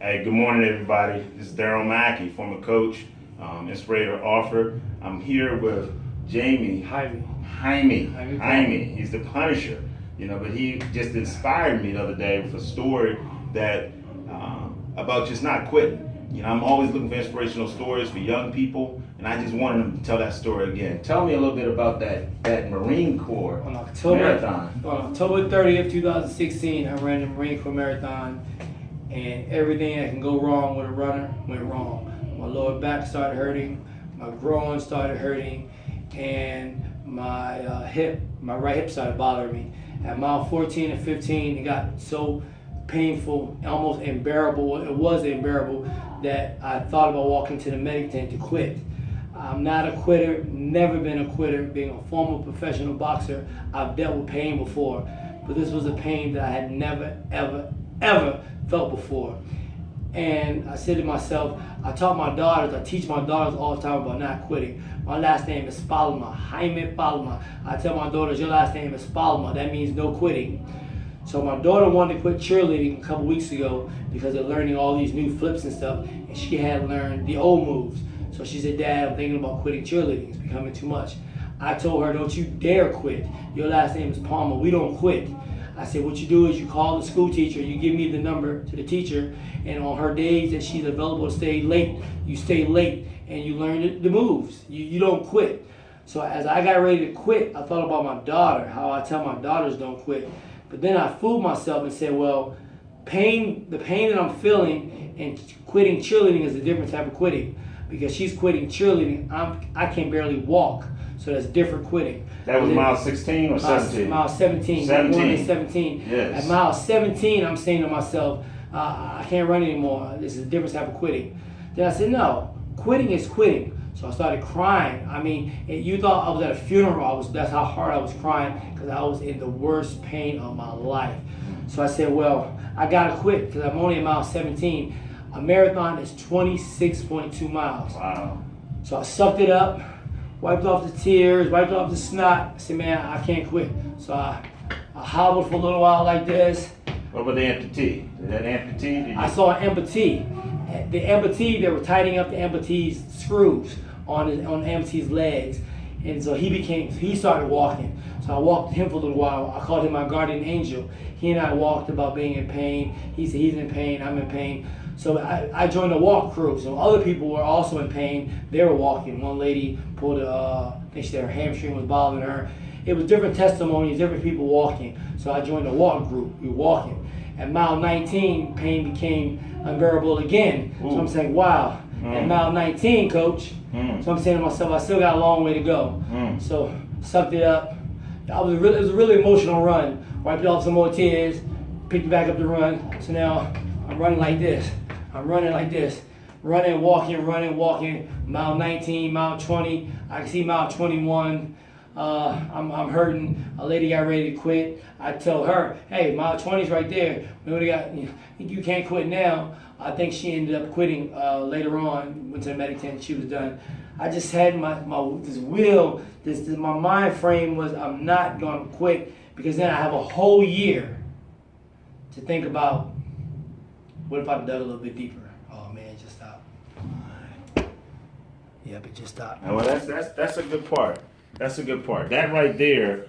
Hey, good morning, everybody. This is Daryl Mackey, former coach, inspirator, author. I'm here with Jaime Jaime. He's the Punisher, but he just inspired me the other day with a story that about just not quitting. I'm always looking for inspirational stories for young people, and I just wanted him to tell that story again. Tell me a little bit about that Marine Corps marathon. On October 30th, 2016, I ran the Marine Corps Marathon, and everything that can go wrong with a runner went wrong. My lower back started hurting, my groin started hurting, and my right hip started bothering me. At mile 14 and 15, it got so painful, almost unbearable. It was unbearable that I thought about walking to the medic tent to quit. I'm not a quitter, never been a quitter. Being a former professional boxer, I've dealt with pain before, but this was a pain that I had never, ever felt before. And I said to myself, I teach my daughters all the time about not quitting. My last name is Palma, Jaime Palma. I tell my daughters, your last name is Palma, that means no quitting. So my daughter wanted to quit cheerleading a couple weeks ago because of learning all these new flips and stuff, and she had learned the old moves. So she said, Dad, I'm thinking about quitting cheerleading, it's becoming too much. I told her, don't you dare quit. Your last name is Palma, we don't quit. I said, what you do is you call the school teacher, you give me the number to the teacher, and on her days that she's available to stay late, you stay late and you learn the moves. You don't quit. So as I got ready to quit, I thought about my daughter, how I tell my daughters don't quit. But then I fooled myself and said, well, the pain that I'm feeling and quitting cheerleading is a different type of quitting. Because she's quitting cheerleading, I can barely walk. So that's different quitting. That was mile 16 or 17? Mile 17. 17. Yes. At mile 17, I'm saying to myself, I can't run anymore. This is a different type of quitting. Then I said, no, quitting is quitting. So I started crying. I mean, you thought I was at a funeral. That's how hard I was crying because I was in the worst pain of my life. So I said, well, I gotta quit because I'm only at mile 17. A marathon is 26.2 miles. Wow. So I sucked it up, wiped off the tears, wiped off the snot. I said, man, I can't quit. So I hobbled for a little while like this. What about the amputee? That amputee? I saw an amputee. The amputee, they were tightening up the amputee's screws on the amputee's legs. And so he started walking. So I walked him for a little while. I called him my guardian angel. He and I walked about being in pain. He said he's in pain, I'm in pain. So I joined the walk crew. So other people were also in pain. They were walking. One lady pulled I think she said her hamstring was bothering her. It was different testimonies, different people walking. So I joined the walk group. We were walking. At mile 19, pain became unbearable again. Ooh. So I'm saying, wow. At mile 19, coach. So I'm saying to myself, I still got a long way to go. So sucked it up. It was a really emotional run. Wiped off some more tears, picked back up the run. So now I'm running like this. Running, walking. Mile 19, mile 20. I can see mile 21. I'm hurting. A lady got ready to quit. I tell her, hey, mile 20's right there. We only got, you can't quit now. I think she ended up quitting later on. Went to the medic tent. She was done. I just had my mind frame was I'm not going to quit because then I have a whole year to think about what if I dug a little bit deeper. Oh man, it just stopped. Yep, it just stopped. Well, that's a good part. That's a good part. That right there